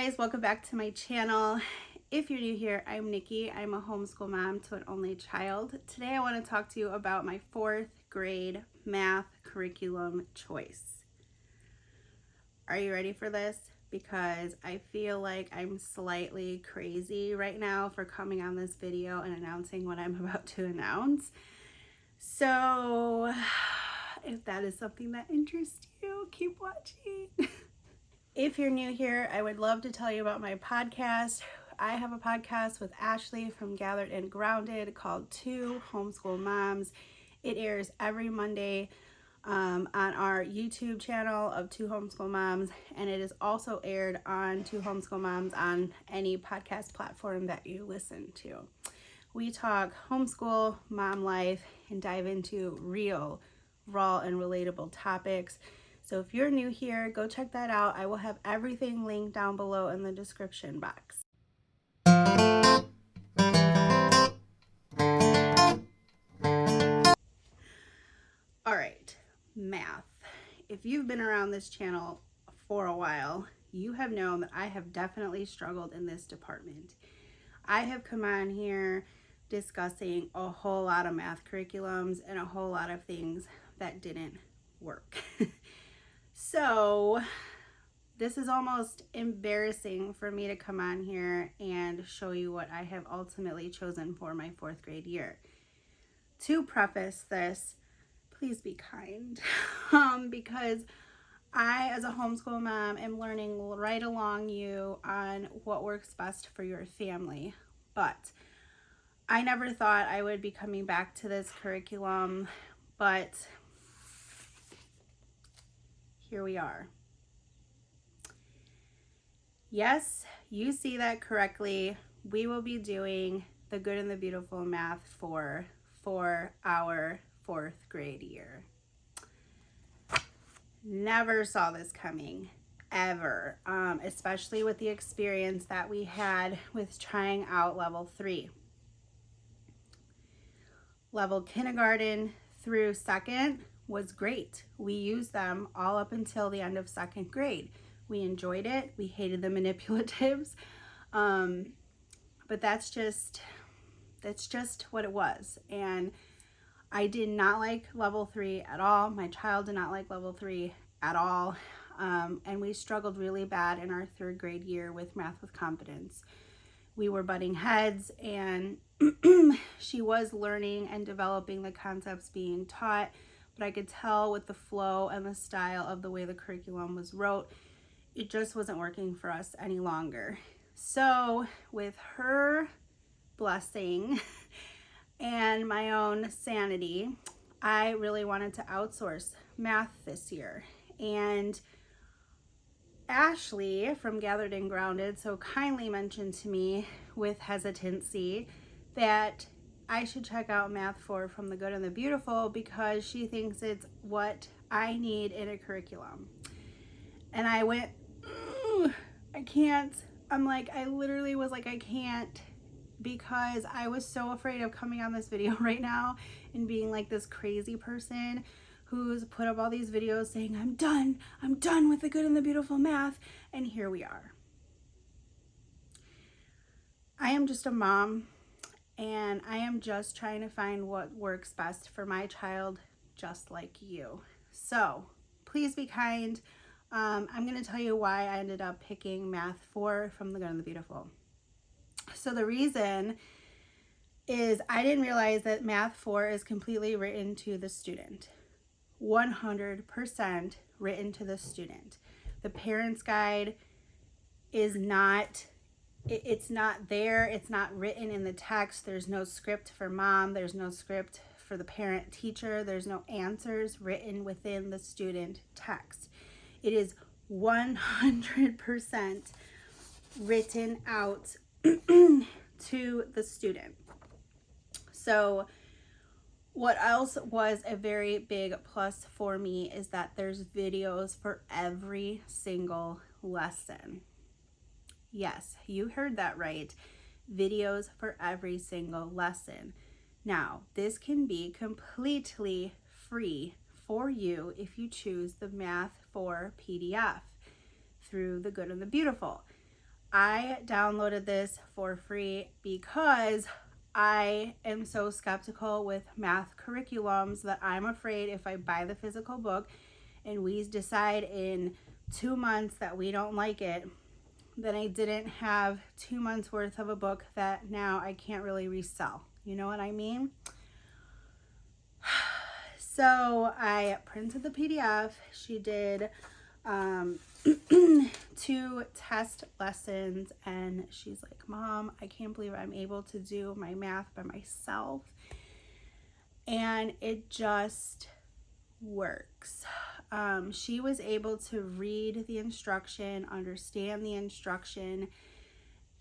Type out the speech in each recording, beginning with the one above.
guys, welcome back to my channel. If you're new here, I'm Nikki. I'm a homeschool mom to an only child. Today I want to talk to you about my 4th grade math curriculum choice. Are you ready for this? Because I feel like I'm slightly crazy right now for coming on this video and announcing what I'm about to announce. So if that is something that interests you, keep watching. If you're new here, I would love to tell you about my podcast. I have a podcast with Ashley from Gathered and Grounded called Two Homeschool Moms. It airs every Monday on our YouTube channel of Two Homeschool Moms, and it is also aired on Two Homeschool Moms on any podcast platform that you listen to. We talk homeschool, mom life, and dive into real, raw, and relatable topics. So if you're new here, go check that out. I will have everything linked down below in the description box. All right, math. If you've been around this channel for a while, you have known that I have definitely struggled in this department. I have come on here discussing a whole lot of math curriculums and a whole lot of things that didn't work. So this is almost embarrassing for me to come on here and show you what I have ultimately chosen for my 4th grade year. To preface this, please be kind, because I, as a homeschool mom, am learning right along you on what works best for your family. But I never thought I would be coming back to this curriculum, but here we are. Yes, you see that correctly. We will be doing the good and the beautiful math for our 4th grade year. Never saw this coming, ever, especially with the experience that we had with trying out level 3. Level kindergarten through 2nd was great. We used them all up until the end of 2nd grade. We enjoyed it. We hated the manipulatives. But that's just what it was. And I did not like level 3 at all. My child did not like level 3 at all. And we struggled really bad in our 3rd grade year with math with confidence. We were butting heads, and she was learning and developing the concepts being taught, but I could tell with the flow and the style of the way the curriculum was wrote, it just wasn't working for us any longer. So with her blessing and my own sanity, I really wanted to outsource math this year. And Ashley from Gathered and Grounded so kindly mentioned to me with hesitancy that I should check out Math 4 from the Good and the Beautiful because she thinks it's what I need in a curriculum. And I went, I can't. I literally was like, I can't, because I was so afraid of coming on this video right now and being like this crazy person who's put up all these videos saying, I'm done with the Good and the Beautiful math. And here we are. I am just a mom, and I am just trying to find what works best for my child, just like you. So please be kind. I'm going to tell you why I ended up picking Math 4 from the Good and the Beautiful. So the reason is I didn't realize that Math 4 is completely written to the student. 100% written to the student. The parent's guide is not, it's not there. It's not written in the text. There's no script for mom. There's no script for the parent teacher. There's no answers written within the student text. It is 100% written out to the student. So what else was a very big plus for me is that there's videos for every single lesson. Yes, you heard that right. Videos for every single lesson. Now, this can be completely free for you if you choose the Math 4 PDF through the Good and the Beautiful. I downloaded this for free because I am so skeptical with math curriculums that I'm afraid if I buy the physical book and we decide in 2 months that we don't like it, then I didn't have 2 months worth of a book that now I can't really resell. You know what I mean? So I printed the PDF. She did 2 test lessons, and she's like, Mom, I can't believe I'm able to do my math by myself. And it just works. She was able to read the instruction, understand the instruction,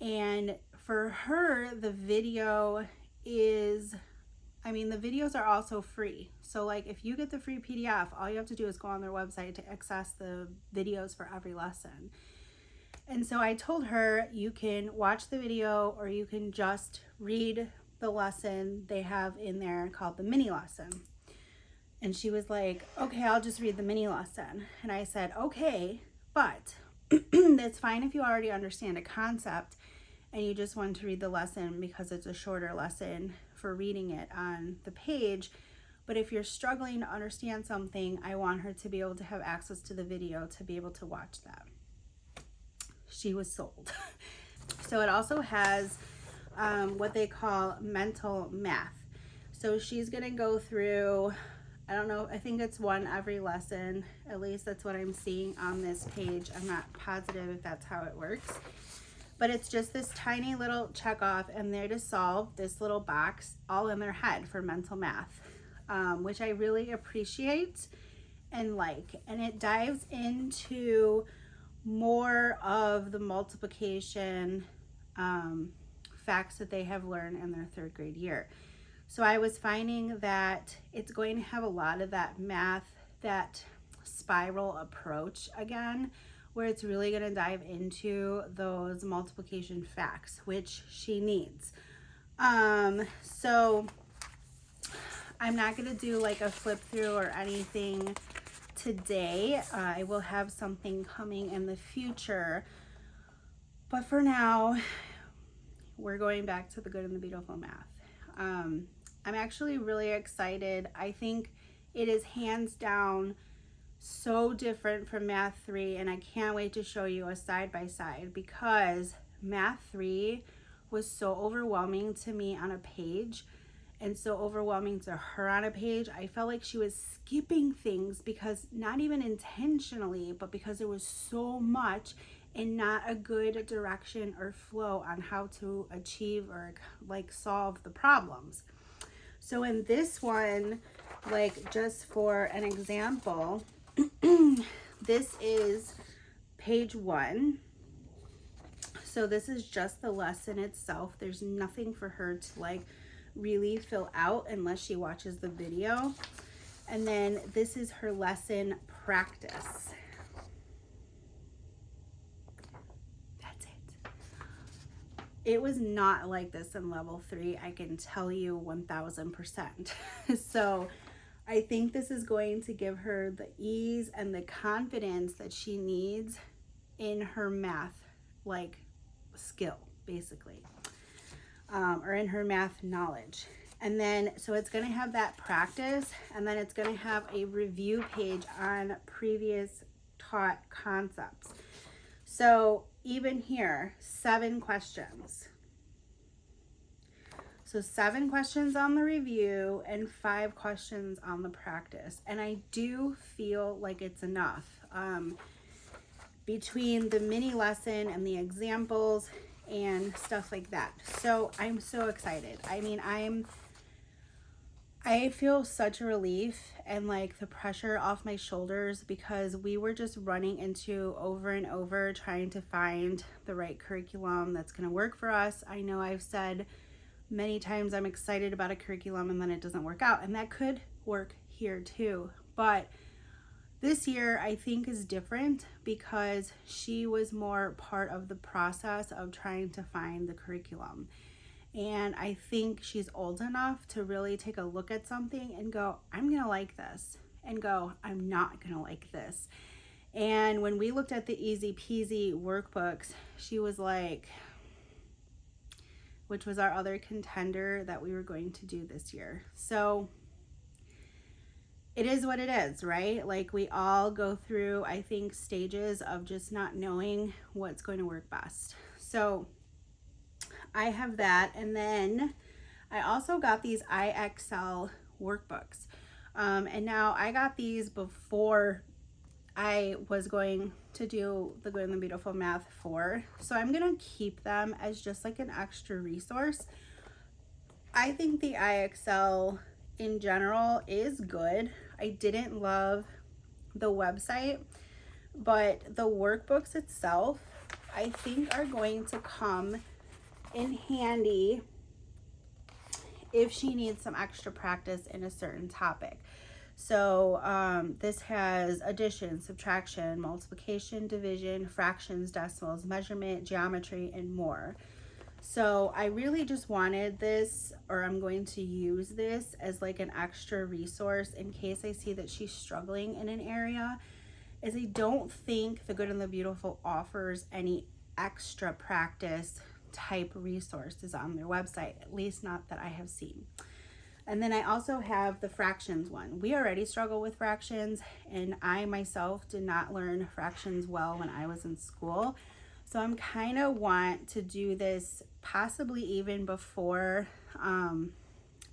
and for her, the video is, the videos are also free. So like if you get the free PDF, all you have to do is go on their website to access the videos for every lesson. And so I told her, you can watch the video or you can just read the lesson they have in there called the mini lesson. And she was like, okay, I'll just read the mini lesson. And I said, okay, but it's fine if you already understand a concept and you just want to read the lesson because it's a shorter lesson for reading it on the page. But if you're struggling to understand something, I want her to be able to have access to the video to be able to watch that. She was sold. So it also has what they call mental math. So she's going to go through, I don't know, I think it's one every lesson. At least that's what I'm seeing on this page. I'm not positive if that's how it works. But it's just this tiny little check off and they're to solve this little box all in their head for mental math, which I really appreciate and like. And it dives into more of the multiplication facts that they have learned in their 3rd grade year. So I was finding that it's going to have a lot of that math, that spiral approach again, where it's really going to dive into those multiplication facts, which she needs. So I'm not going to do like a flip through or anything today. I will have something coming in the future. But for now, we're going back to the good and the beautiful math. I'm actually really excited. I think it is hands down so different from Math 3, and I can't wait to show you a side-by-side because Math 3 was so overwhelming to me on a page and so overwhelming to her on a page. I felt like she was skipping things because not even intentionally, but because there was so much and not a good direction or flow on how to achieve or like solve the problems. So in this one, like just for an example, this is page 1. So this is just the lesson itself. There's nothing for her to like really fill out unless she watches the video. And then this is her lesson practice. That's it. It was not like this in level 3. I can tell you 1000%. So I think this is going to give her the ease and the confidence that she needs in her math, like skill, basically, or in her math knowledge. And then, so it's going to have that practice, and then it's going to have a review page on previous taught concepts. So even here, 7 questions. So 7 questions on the review and 5 questions on the practice. And I do feel like it's enough. Between the mini lesson and the examples and stuff like that. So I'm so excited. I mean, I feel such a relief and like the pressure off my shoulders because we were just running into over and over trying to find the right curriculum that's going to work for us. I know I've said many times I'm excited about a curriculum and then it doesn't work out, and that could work here too. But this year I think is different because she was more part of the process of trying to find the curriculum. And I think she's old enough to really take a look at something and go, I'm gonna like this, and go, I'm not gonna like this. And when we looked at the Easy Peasy workbooks, she was like, which was our other contender that we were going to do this year. So it is what it is, right? Like we all go through, I think, stages of just not knowing what's going to work best. So I have that. And then I also got these IXL workbooks. And now I got these before I was going to do the Good and the Beautiful Math 4. So I'm going to keep them as just like an extra resource. I think the IXL in general is good. I didn't love the website, but the workbooks itself, I think, are going to come in handy if she needs some extra practice in a certain topic. So this has addition, subtraction, multiplication, division, fractions, decimals, measurement, geometry, and more. So I really just wanted this, or I'm going to use this as like an extra resource in case I see that she's struggling in an area, as I don't think the Good and the Beautiful offers any extra practice type resources on their website, at least not that I have seen. And then I also have the fractions one. We already struggle with fractions, and I myself did not learn fractions well when I was in school. So I'm kind of want to do this possibly even before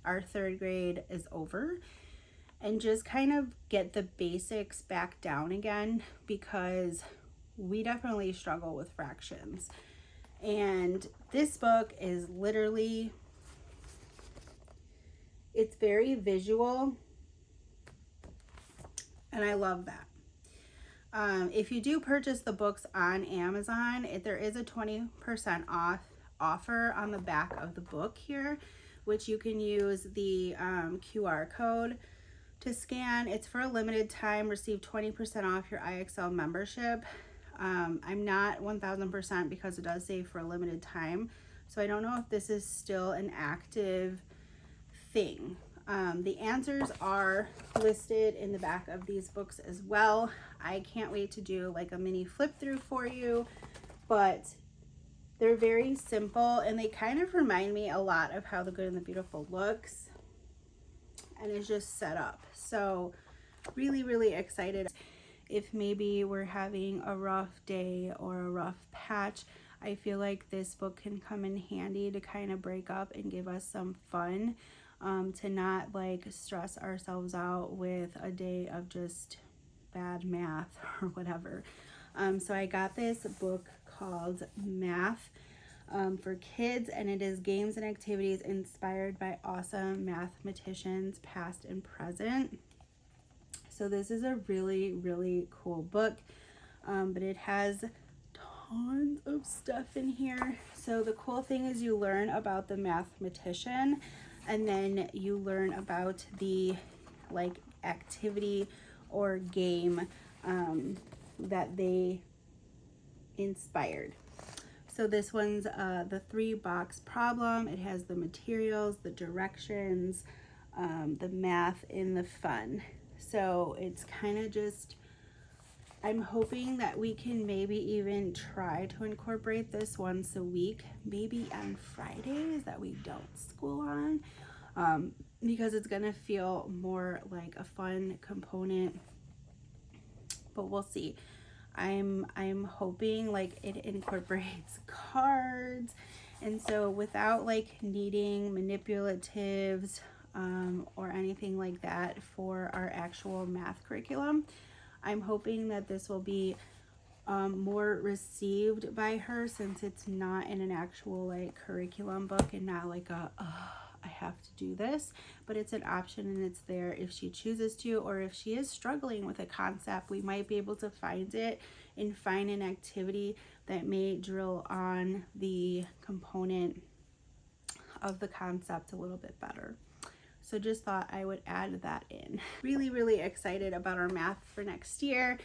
our third grade is over, and just kind of get the basics back down again, because we definitely struggle with fractions. And this book is literally, it's very visual, and I love that. If you do purchase the books on Amazon, there is a 20% off offer on the back of the book here, which you can use the QR code to scan. It's for a limited time. Receive 20% off your IXL membership. I'm not 1000% because it does say for a limited time, so I don't know if this is still an active thing. The answers are listed in the back of these books as well. I can't wait to do like a mini flip through for you, but they're very simple, and they kind of remind me a lot of how the Good and the Beautiful looks and is just set up. So really excited. If maybe we're having a rough day or a rough patch, I feel like this book can come in handy to kind of break up and give us some fun, to not like stress ourselves out with a day of just bad math or whatever. So I got this book called Math for Kids, and it is games and activities inspired by awesome mathematicians past and present. So this is a really cool book, but it has tons of stuff in here. So the cool thing is you learn about the mathematician, and then you learn about the like activity or game that they inspired. So this one's the 3-box problem. It has the materials, the directions, the math, and the fun. So it's kind of just, I'm hoping that we can maybe even try to incorporate this once a week, maybe on Fridays that we don't school on, because it's gonna feel more like a fun component, but we'll see. I'm hoping like it incorporates cards, and so without like needing manipulatives or anything like that for our actual math curriculum, I'm hoping that this will be more received by her, since it's not in an actual like curriculum book and not like a I have to do this, but it's an option and it's there if she chooses to, or if she is struggling with a concept, we might be able to find it and find an activity that may drill on the component of the concept a little bit better. So just thought I would add that in. Really excited about our math for next year.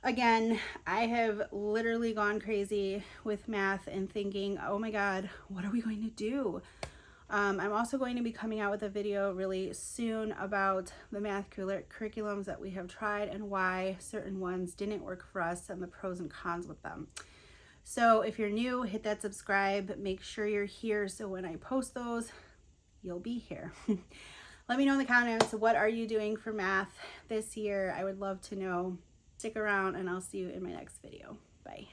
Again, I have literally gone crazy with math and thinking, oh my God, what are we going to do? I'm also going to be coming out with a video really soon about the math curriculums that we have tried and why certain ones didn't work for us and the pros and cons with them. So if you're new, hit that subscribe, make sure you're here so when I post those, you'll be here. Let me know in the comments, what are you doing for math this year? I would love to know. Stick around and I'll see you in my next video. Bye.